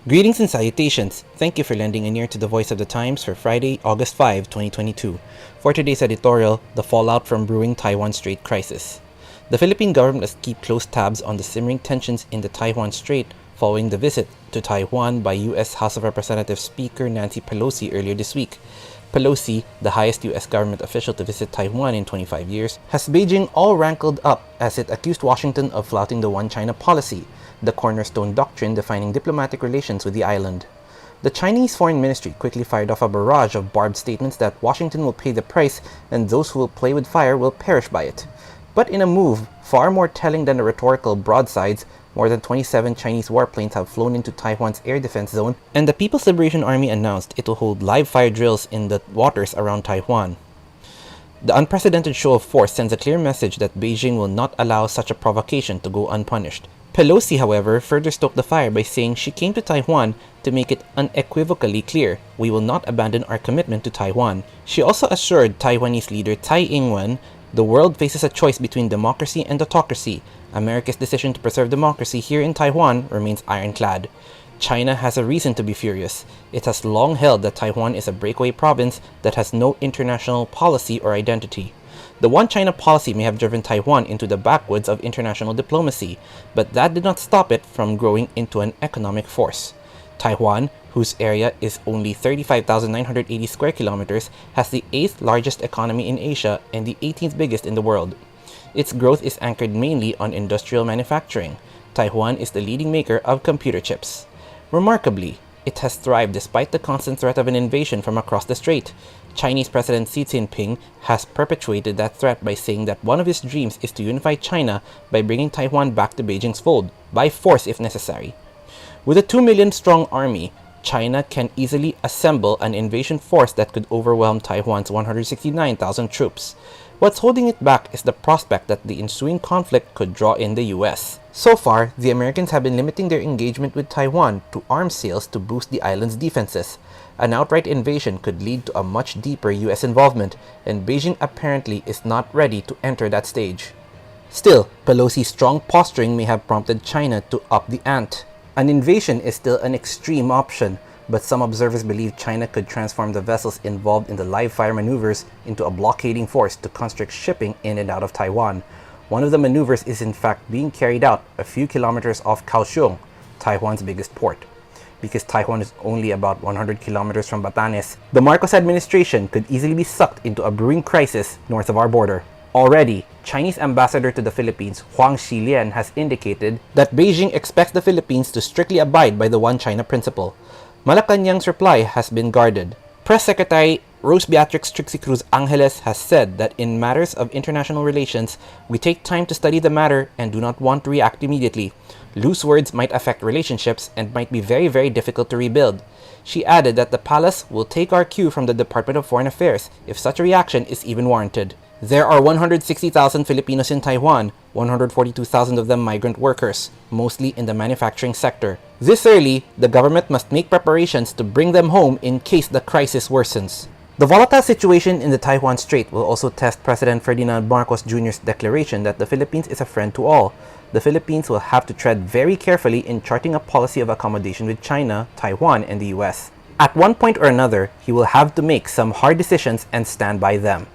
Greetings and salutations. Thank you for lending an ear to the Voice of the Times for Friday, August 5, 2022. For today's editorial, the fallout from brewing Taiwan Strait crisis. The Philippine government must keep close tabs on the simmering tensions in the Taiwan Strait following the visit to Taiwan by U.S. House of Representatives Speaker Nancy Pelosi earlier this week. Pelosi, the highest U.S. government official to visit Taiwan in 25 years, has Beijing all rankled up as it accused Washington of flouting the One China policy, the cornerstone doctrine defining diplomatic relations with the island. The Chinese Foreign Ministry quickly fired off a barrage of barbed statements that Washington will pay the price and those who will play with fire will perish by it. But in a move far more telling than the rhetorical broadsides, more than 27 Chinese warplanes have flown into Taiwan's air defense zone, and the People's Liberation Army announced it will hold live fire drills in the waters around Taiwan. The unprecedented show of force sends a clear message that Beijing will not allow such a provocation to go unpunished. Pelosi, however, further stoked the fire by saying she came to Taiwan to make it unequivocally clear we will not abandon our commitment to Taiwan. She also assured Taiwanese leader Tsai Ing-wen the world faces a choice between democracy and autocracy. America's decision to preserve democracy here in Taiwan remains ironclad. China has a reason to be furious. It has long held that Taiwan is a breakaway province that has no international policy or identity. The One China policy may have driven Taiwan into the backwoods of international diplomacy, but that did not stop it from growing into an economic force. Taiwan, whose area is only 35,980 square kilometers, has the 8th largest economy in Asia and the 18th biggest in the world. Its growth is anchored mainly on industrial manufacturing. Taiwan is the leading maker of computer chips. Remarkably, it has thrived despite the constant threat of an invasion from across the strait. Chinese President Xi Jinping has perpetuated that threat by saying that one of his dreams is to unify China by bringing Taiwan back to Beijing's fold, by force if necessary. With a 2 million strong army, China can easily assemble an invasion force that could overwhelm Taiwan's 169,000 troops. What's holding it back is the prospect that the ensuing conflict could draw in the US. So far, the Americans have been limiting their engagement with Taiwan to arms sales to boost the island's defenses. An outright invasion could lead to a much deeper US involvement, and Beijing apparently is not ready to enter that stage. Still, Pelosi's strong posturing may have prompted China to up the ante. An invasion is still an extreme option, but some observers believe China could transform the vessels involved in the live fire maneuvers into a blockading force to constrict shipping in and out of Taiwan. One of the maneuvers is in fact being carried out a few kilometers off Kaohsiung, Taiwan's biggest port. Because Taiwan is only about 100 kilometers from Batanes, the Marcos administration could easily be sucked into a brewing crisis north of our border. Already, Chinese ambassador to the Philippines, Huang Xilian, has indicated that Beijing expects the Philippines to strictly abide by the One China principle. Malacanang's reply has been guarded. Press Secretary Rose Beatrix Trixie Cruz Angeles has said that in matters of international relations, we take time to study the matter and do not want to react immediately. Loose words might affect relationships and might be very, very difficult to rebuild. She added that the palace will take our cue from the Department of Foreign Affairs if such a reaction is even warranted. There are 160,000 Filipinos in Taiwan, 142,000 of them migrant workers, mostly in the manufacturing sector. This early, the government must make preparations to bring them home in case the crisis worsens. The volatile situation in the Taiwan Strait will also test President Ferdinand Marcos Jr.'s declaration that the Philippines is a friend to all. The Philippines will have to tread very carefully in charting a policy of accommodation with China, Taiwan, and the US. At one point or another, he will have to make some hard decisions and stand by them.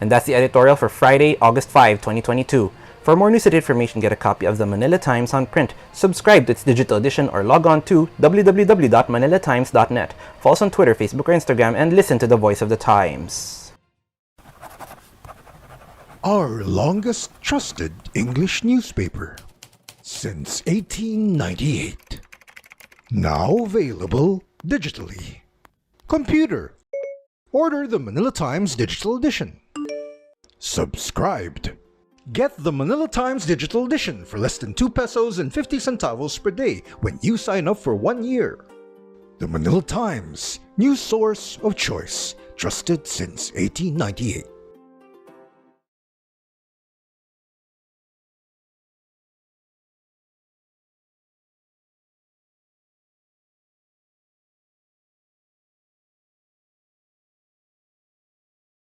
And that's the editorial for Friday, August 5, 2022. For more news and information, get a copy of the Manila Times on print, subscribe to its digital edition, or log on to www.manilatimes.net. Follow us on Twitter, Facebook, or Instagram, and listen to the Voice of the Times. Our longest trusted English newspaper since 1898. Now available digitally. Computer. Order the Manila Times Digital Edition. Subscribed. Get the Manila Times Digital Edition for less than 2 pesos and 50 centavos per day when you sign up for 1 year. The Manila Times, news source of choice, trusted since 1898.